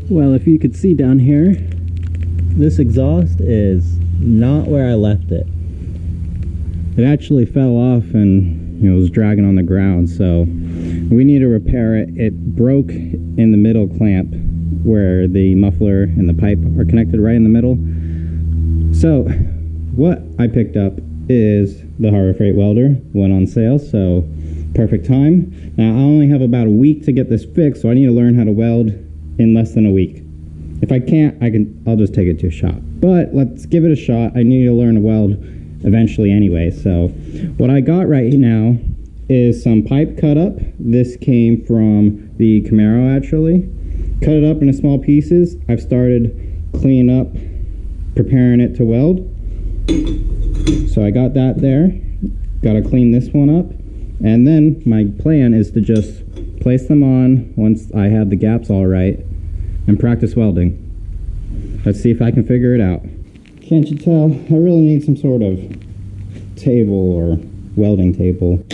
Well, if you could see down here, this exhaust is not where I left it. It actually fell off and was dragging on the ground, so we need to repair it. It broke in the middle clamp where the muffler and the pipe are connected right in the middle. So what I picked up is the Harbor Freight welder. Went on sale, so perfect time. Now I only have about a week to get this fixed, so I need to learn how to weld in less than a week. If I can't, I'll just take it to a shop. But let's give it a shot. I need to learn to weld eventually anyway. So what I got right now is some pipe cut up. This came from the Camaro actually. Cut it up into small pieces. I've started cleaning up, preparing it to weld. So I got that there. Got to clean this one up. And then my plan is to just place them on once I have the gaps all right and practice welding. Let's see if I can figure it out. Can't you tell? I really need some sort of table or welding table.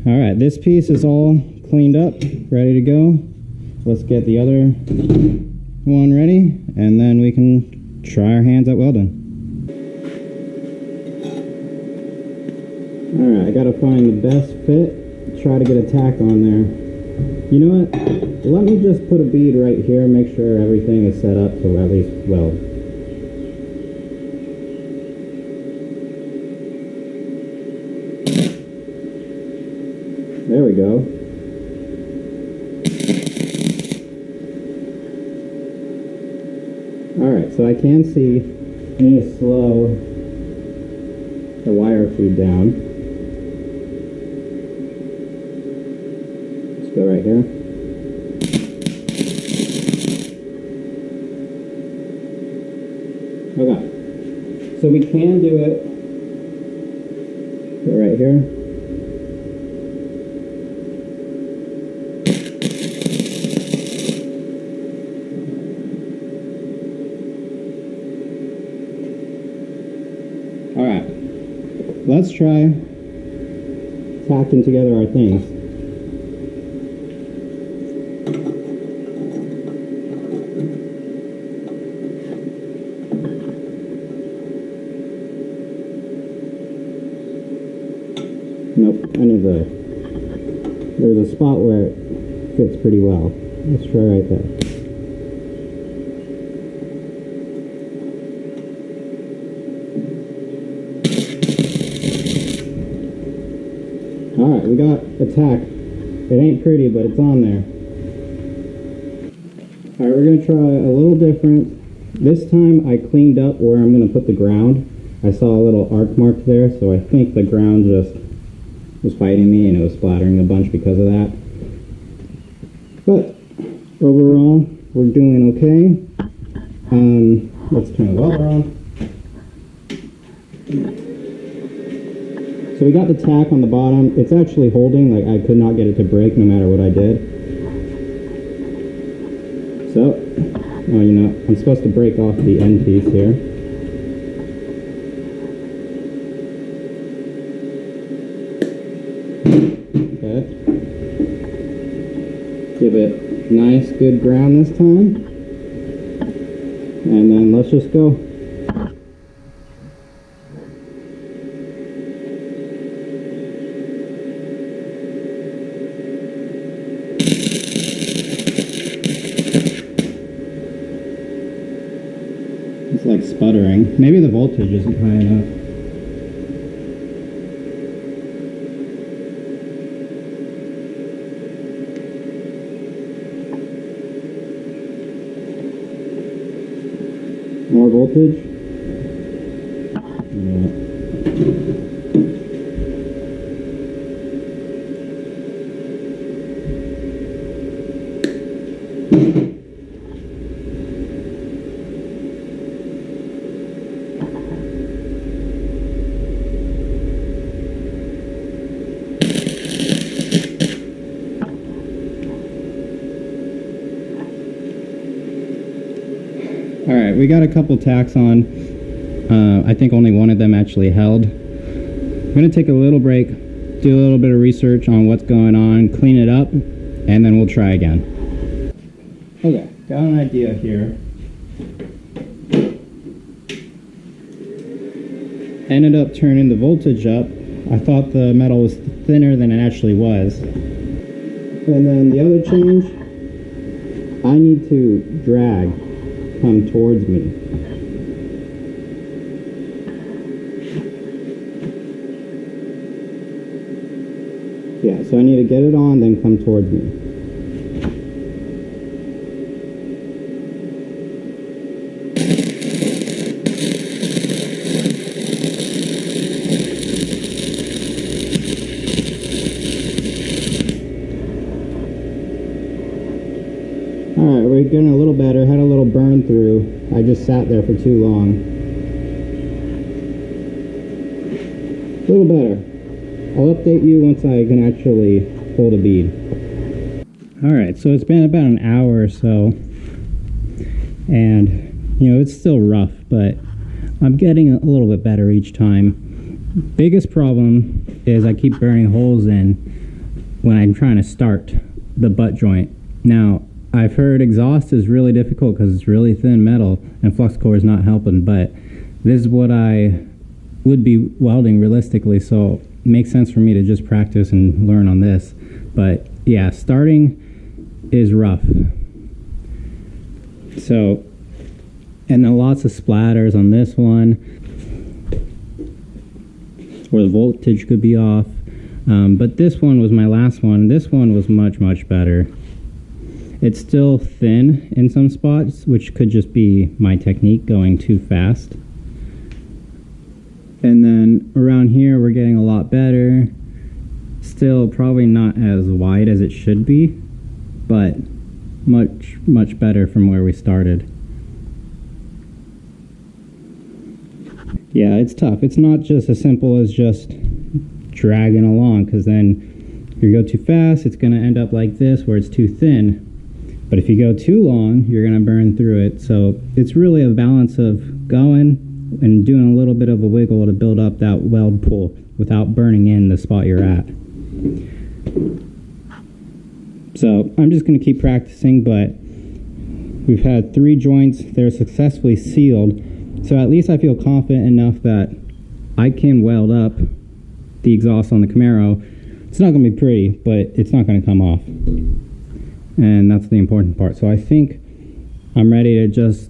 Alright, this piece is all cleaned up, ready to go. Let's get the other one ready, and then we can try our hands at welding. Alright, I gotta find the best fit, try to get a tack on there. You know what? Let me just put a bead right here and make sure everything is set up to at least weld. There we go. Alright, so I can see I need to slow the wire feed down. Let's go right here. Okay, so we can do it. Go right here. Alright, let's try tacking together our things. Nope, there's a spot where it fits pretty well. Let's try right there. Alright, we got a tack. It ain't pretty, but it's on there. Alright, we're going to try a little different. This time I cleaned up where I'm going to put the ground. I saw a little arc mark there, so I think the ground just was fighting me and it was splattering a bunch because of that. But overall, we're doing okay. Let's turn the welder on. So we got the tack on the bottom. It's actually holding, like I could not get it to break no matter what I did. So, oh, you know, I'm supposed to break off the end piece here. Okay. Give it nice, good ground this time. And then let's just go. It's like sputtering. Maybe the voltage isn't high enough. More voltage. Yeah. Alright, we got a couple tacks on. I think only one of them actually held. I'm going to take a little break, do a little bit of research on what's going on, clean it up, and then we'll try again. Okay, got an idea here. Ended up turning the voltage up. I thought the metal was thinner than it actually was. And then the other change, I need to drag come towards me. Yeah, so I need to get it on, then come towards me. Alright, we're getting a little better. Had a little burn through. I just sat there for too long. A little better. I'll update you once I can actually pull the bead. Alright, so it's been about an hour or so. And, you know, it's still rough, but I'm getting a little bit better each time. Biggest problem is I keep burning holes in when I'm trying to start the butt joint. Now, I've heard exhaust is really difficult because it's really thin metal and flux core is not helping, but this is what I would be welding realistically, so it makes sense for me to just practice and learn on this. But yeah, starting is rough. So, and then lots of splatters on this one where the voltage could be off. But this one was my last one. This one was much, much better. It's still thin in some spots, which could just be my technique going too fast. And then around here we're getting a lot better. Still probably not as wide as it should be, but much, much better from where we started. Yeah, it's tough. It's not just as simple as just dragging along, because then if you go too fast, it's going to end up like this where it's too thin. But if you go too long, you're going to burn through it. So it's really a balance of going and doing a little bit of a wiggle to build up that weld pull without burning in the spot you're at. So I'm just going to keep practicing, but we've had 3 joints. They're successfully sealed. So at least I feel confident enough that I can weld up the exhaust on the Camaro. It's not going to be pretty, but it's not going to come off. And that's the important part. So I think I'm ready to just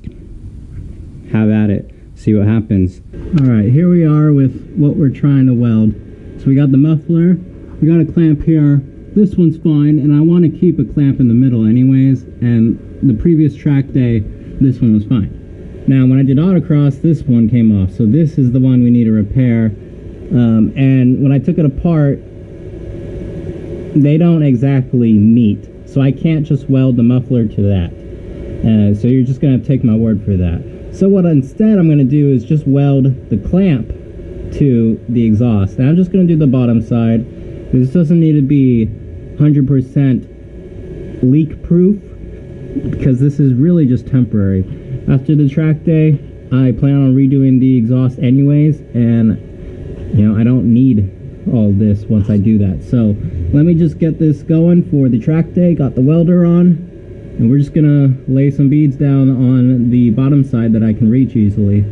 have at it, see what happens. Alright, here we are with what we're trying to weld. So we got the muffler, we got a clamp here. This one's fine, and I want to keep a clamp in the middle anyways, and the previous track day, this one was fine. Now when I did autocross, this one came off, so this is the one we need to repair. And when I took it apart, they don't exactly meet. So I can't just weld the muffler to that. So you're just going to take my word for that. So what instead I'm going to do is just weld the clamp to the exhaust. And I'm just going to do the bottom side. This doesn't need to be 100% leak proof, because this is really just temporary. After the track day, I plan on redoing the exhaust anyways, and you know, I don't need all this once I do that. So let me just get this going for the track day. Got the welder on, and we're just gonna lay some beads down on the bottom side that I can reach easily.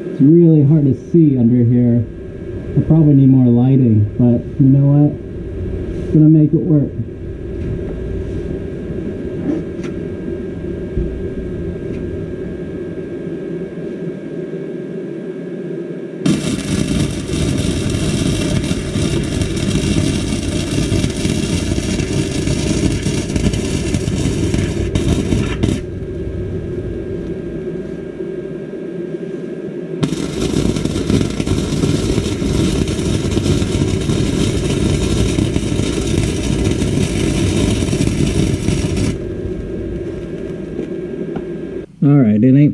It's really hard to see under here. I probably need more lighting, but you know what? It's gonna make it work.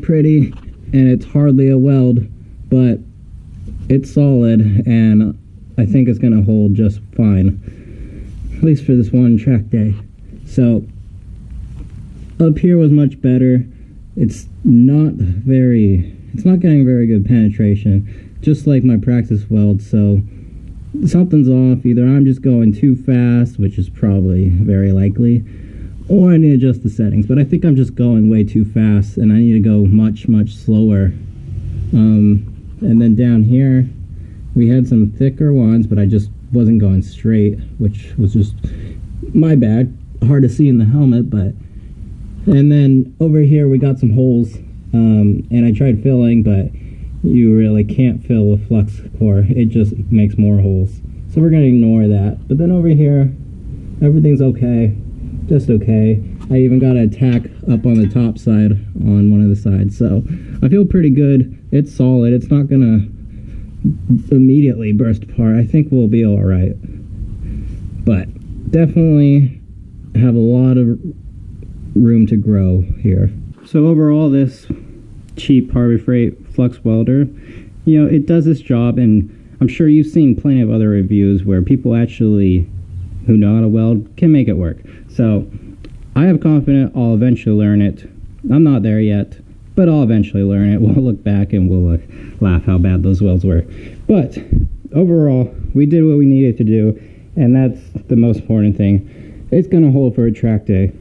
pretty, and it's hardly a weld, but it's solid, and I think it's gonna hold just fine, at least for this one track day. So up here was much better. It's not getting very good penetration, just like my practice weld. So something's off. Either I'm just going too fast, which is probably very likely, or I need to adjust the settings. But I think I'm just going way too fast, and I need to go much slower. And then down here we had some thicker ones, but I just wasn't going straight, which was just my bad. Hard to see in the helmet. But and then over here we got some holes, and I tried filling, but you really can't fill with flux core. It just makes more holes, so we're gonna ignore that. But then over here everything's okay, just okay. I even got a tack up on the top side on one of the sides, so I feel pretty good. It's solid. It's not gonna immediately burst apart. I think we'll be all right, but definitely have a lot of room to grow here. So overall, this cheap Harbor Freight flux welder, you know, it does its job, and I'm sure you've seen plenty of other reviews where people actually who know how to weld can make it work. So I have confidence I'll eventually learn it. I'm not there yet, but I'll eventually learn it. We'll look back and we'll laugh how bad those welds were. But overall, we did what we needed to do, and that's the most important thing. It's gonna hold for a track day.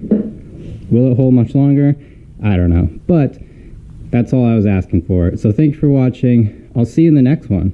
Will it hold much longer? I don't know, but that's all I was asking for. So thanks for watching. I'll see you in the next one.